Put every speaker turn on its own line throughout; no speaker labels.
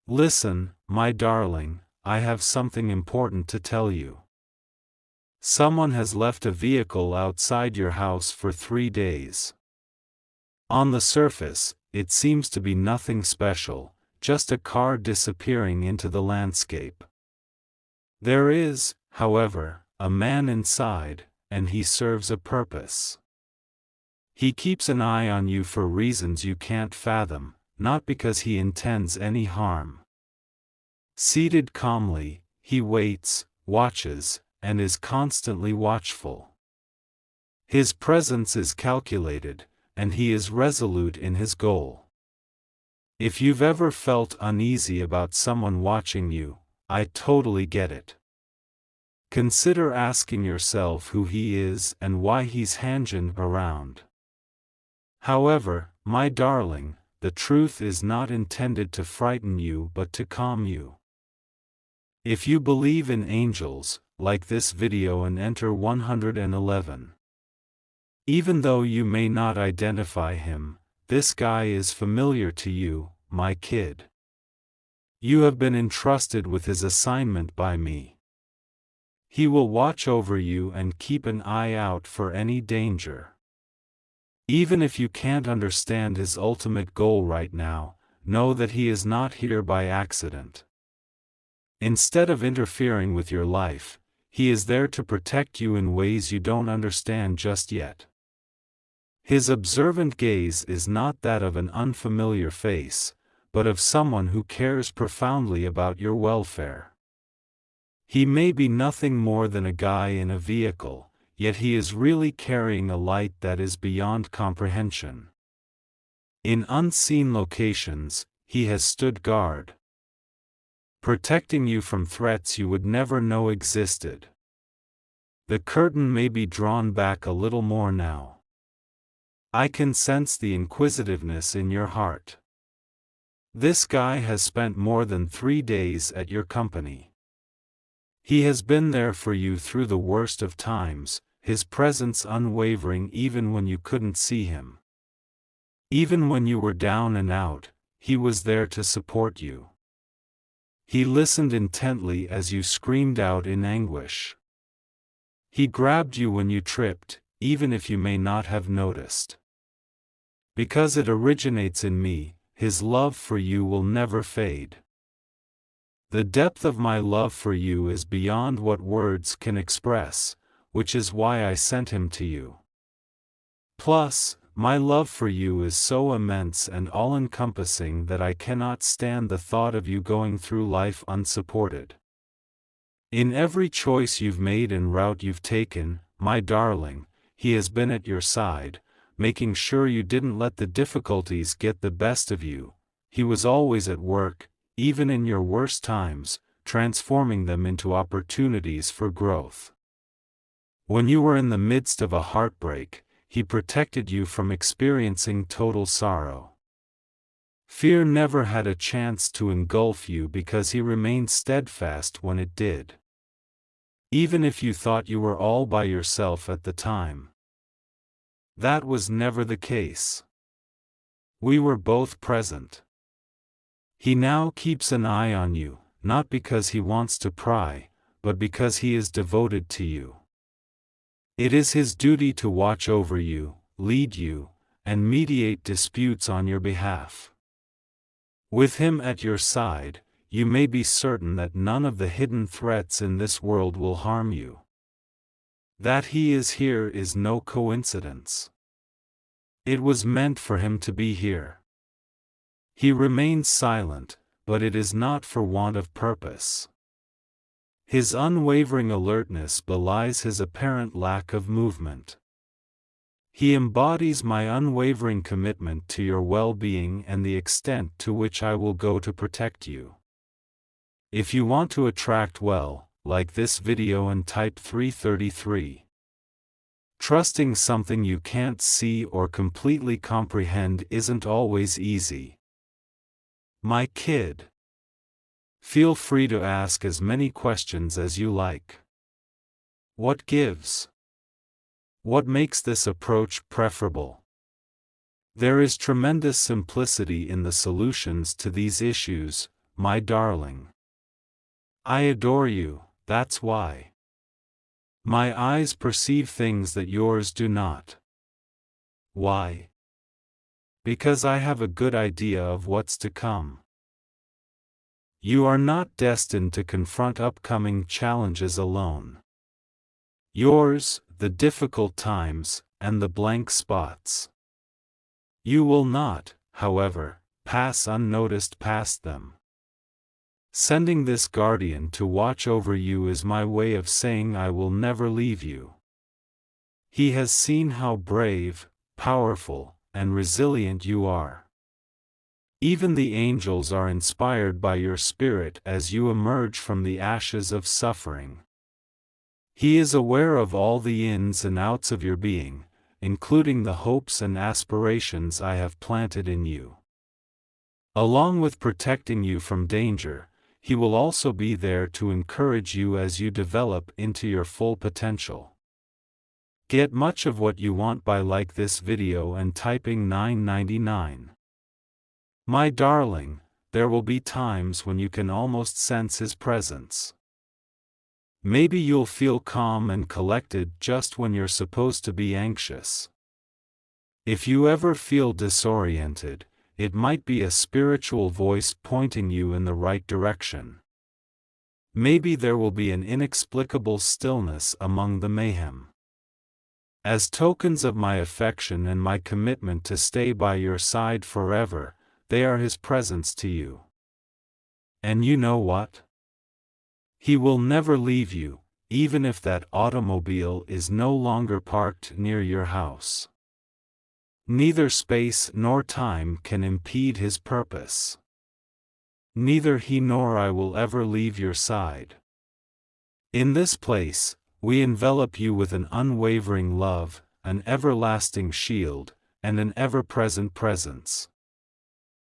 Listen, my darling, I have something important to tell you. Someone has left a vehicle outside your house for 3 days. On the surface, it seems to be nothing special, just a car disappearing into the landscape. There is, however, a man inside, and he serves a purpose. He keeps an eye on you for reasons you can't fathom, not because he intends any harm. Seated calmly, he waits, watches, and is constantly watchful. His presence is calculated, and he is resolute in his goal. If you've ever felt uneasy about someone watching you, I totally get it. Consider asking yourself who he is and why he's hanging around. However, my darling, the truth is not intended to frighten you but to calm you. If you believe in angels, like this video and enter 111. Even though you may not identify him, this guy is familiar to you, my kid. You have been entrusted with his assignment by me. He will watch over you and keep an eye out for any danger. Even if you can't understand his ultimate goal right now, know that he is not here by accident. Instead of interfering with your life, he is there to protect you in ways you don't understand just yet. His observant gaze is not that of an unfamiliar face, but of someone who cares profoundly about your welfare. He may be nothing more than a guy in a vehicle, yet he is really carrying a light that is beyond comprehension. In unseen locations, he has stood guard, protecting you from threats you would never know existed. The curtain may be drawn back a little more now. I can sense the inquisitiveness in your heart. This guy has spent more than 3 days at your company. He has been there for you through the worst of times, his presence unwavering even when you couldn't see him. Even when you were down and out, he was there to support you. He listened intently as you screamed out in anguish. He grabbed you when you tripped, even if you may not have noticed. Because it originates in me, his love for you will never fade. The depth of my love for you is beyond what words can express, which is why I sent him to you. Plus, my love for you is so immense and all-encompassing that I cannot stand the thought of you going through life unsupported. In every choice you've made and route you've taken, my darling, he has been at your side, making sure you didn't let the difficulties get the best of you. He was always at work, even in your worst times, transforming them into opportunities for growth. When you were in the midst of a heartbreak, he protected you from experiencing total sorrow. Fear never had a chance to engulf you because he remained steadfast when it did. Even if you thought you were all by yourself at the time. That was never the case. We were both present. He now keeps an eye on you, not because he wants to pry, but because he is devoted to you. It is his duty to watch over you, lead you, and mediate disputes on your behalf. With him at your side, you may be certain that none of the hidden threats in this world will harm you. That he is here is no coincidence. It was meant for him to be here. He remains silent, but it is not for want of purpose. His unwavering alertness belies his apparent lack of movement. He embodies my unwavering commitment to your well-being and the extent to which I will go to protect you. If you want to attract well, like this video and type 333. Trusting something you can't see or completely comprehend isn't always easy. My kid. Feel free to ask as many questions as you like. What gives? What makes this approach preferable? There is tremendous simplicity in the solutions to these issues, my darling. I adore you, that's why. My eyes perceive things that yours do not. Why? Because I have a good idea of what's to come. You are not destined to confront upcoming challenges alone. Yours, the difficult times, and the blank spots. You will not, however, pass unnoticed past them. Sending this guardian to watch over you is my way of saying I will never leave you. He has seen how brave, powerful, and resilient you are. Even the angels are inspired by your spirit as you emerge from the ashes of suffering. He is aware of all the ins and outs of your being, including the hopes and aspirations I have planted in you. Along with protecting you from danger, He will also be there to encourage you as you develop into your full potential. Get much of what you want by like this video and typing 999. My darling, there will be times when you can almost sense His presence. Maybe you'll feel calm and collected just when you're supposed to be anxious. If you ever feel disoriented, it might be a spiritual voice pointing you in the right direction. Maybe there will be an inexplicable stillness among the mayhem. As tokens of my affection and my commitment to stay by your side forever, they are His presents to you. And you know what? He will never leave you, even if that automobile is no longer parked near your house. Neither space nor time can impede His purpose. Neither He nor I will ever leave your side. In this place, we envelop you with an unwavering love, an everlasting shield, and an ever-present presence.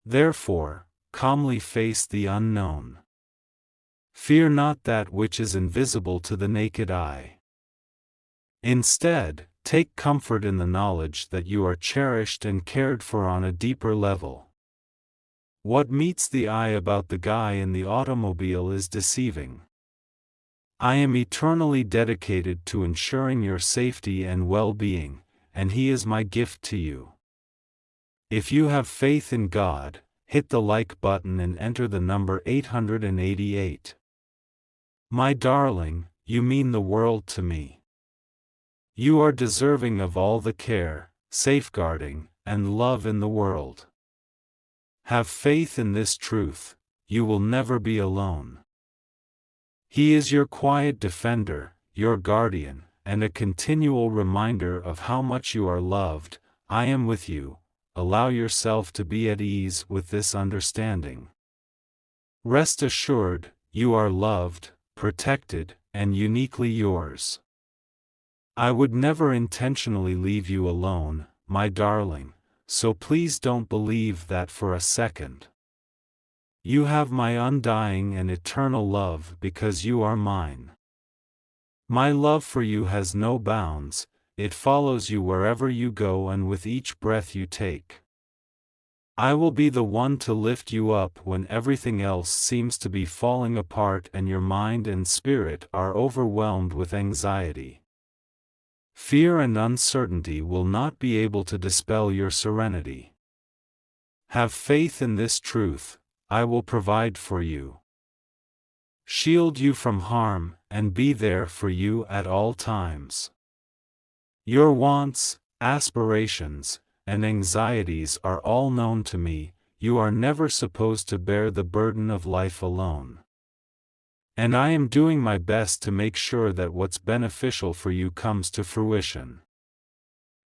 Therefore, calmly face the unknown. Fear not that which is invisible to the naked eye. Instead, take comfort in the knowledge that you are cherished and cared for on a deeper level. What meets the eye about the guy in the automobile is deceiving. I am eternally dedicated to ensuring your safety and well-being, and He is my gift to you. If you have faith in God, hit the like button and enter the number 888. My darling, you mean the world to me. You are deserving of all the care, safeguarding, and love in the world. Have faith in this truth: you will never be alone. He is your quiet defender, your guardian, and a continual reminder of how much you are loved. I am with you. Allow yourself to be at ease with this understanding. Rest assured, you are loved, protected, and uniquely yours. I would never intentionally leave you alone, my darling, so please don't believe that for a second. You have my undying and eternal love because you are mine. My love for you has no bounds, it follows you wherever you go and with each breath you take. I will be the one to lift you up when everything else seems to be falling apart and your mind and spirit are overwhelmed with anxiety. Fear and uncertainty will not be able to dispel your serenity. Have faith in this truth: I will provide for you, shield you from harm, and be there for you at all times. Your wants, aspirations, and anxieties are all known to me. You are never supposed to bear the burden of life alone. And I am doing my best to make sure that what's beneficial for you comes to fruition.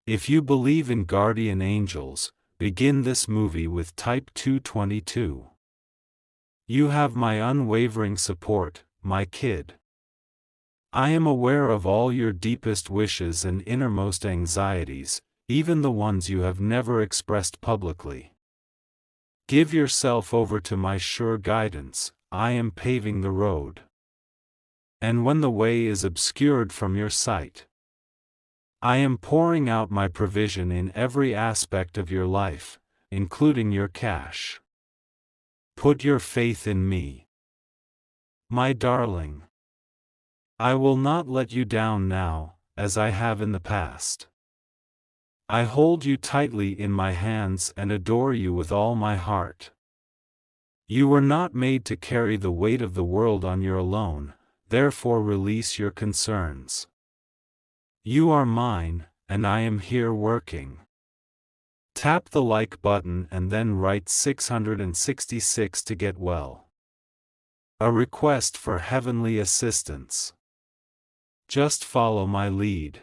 If you believe in guardian angels, begin this movie with type 222. You have my unwavering support, my kid. I am aware of all your deepest wishes and innermost anxieties, even the ones you have never expressed publicly. Give yourself over to my sure guidance. I am paving the road. And when the way is obscured from your sight, I am pouring out my provision in every aspect of your life, including your cash. Put your faith in me. My darling. I will not let you down now, as I have in the past. I hold you tightly in my hands and adore you with all my heart. You were not made to carry the weight of the world on your alone, therefore release your concerns. You are mine, and I am here working. Tap the like button and then write 666 to get well. A request for heavenly assistance. Just follow my lead.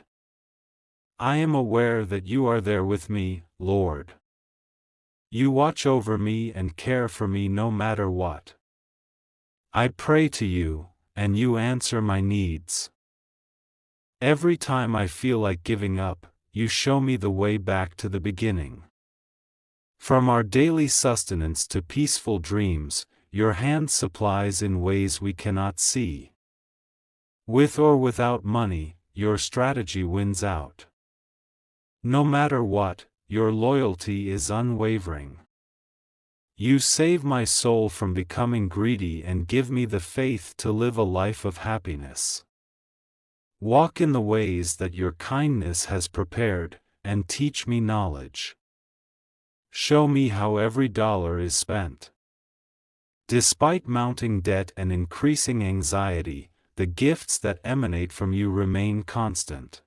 I am aware that you are there with me, Lord. You watch over me and care for me no matter what. I pray to you, and you answer my needs. Every time I feel like giving up, you show me the way back to the beginning. From our daily sustenance to peaceful dreams, your hand supplies in ways we cannot see. With or without money, your strategy wins out. No matter what, your loyalty is unwavering. You save my soul from becoming greedy and give me the faith to live a life of happiness. Walk in the ways that your kindness has prepared, and teach me knowledge. Show me how every dollar is spent. Despite mounting debt and increasing anxiety, the gifts that emanate from you remain constant.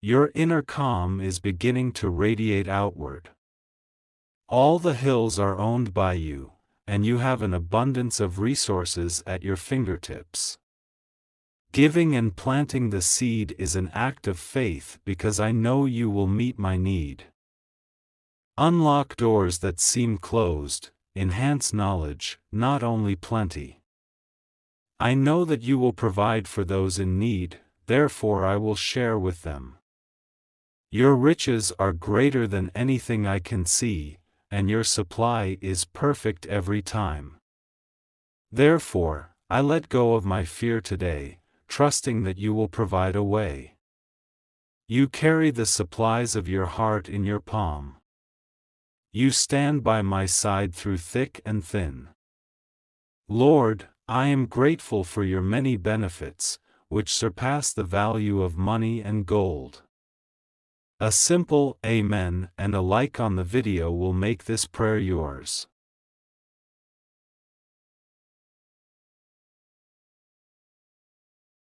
Your inner calm is beginning to radiate outward. All the hills are owned by you, and you have an abundance of resources at your fingertips. Giving and planting the seed is an act of faith because I know you will meet my need. Unlock doors that seem closed, enhance knowledge, not only plenty. I know that you will provide for those in need, therefore I will share with them. Your riches are greater than anything I can see, and your supply is perfect every time. Therefore, I let go of my fear today, trusting that you will provide a way. You carry the supplies of your heart in your palm. You stand by my side through thick and thin. Lord, I am grateful for your many benefits, which surpass the value of money and gold. A simple Amen and a like on the video will make this prayer yours.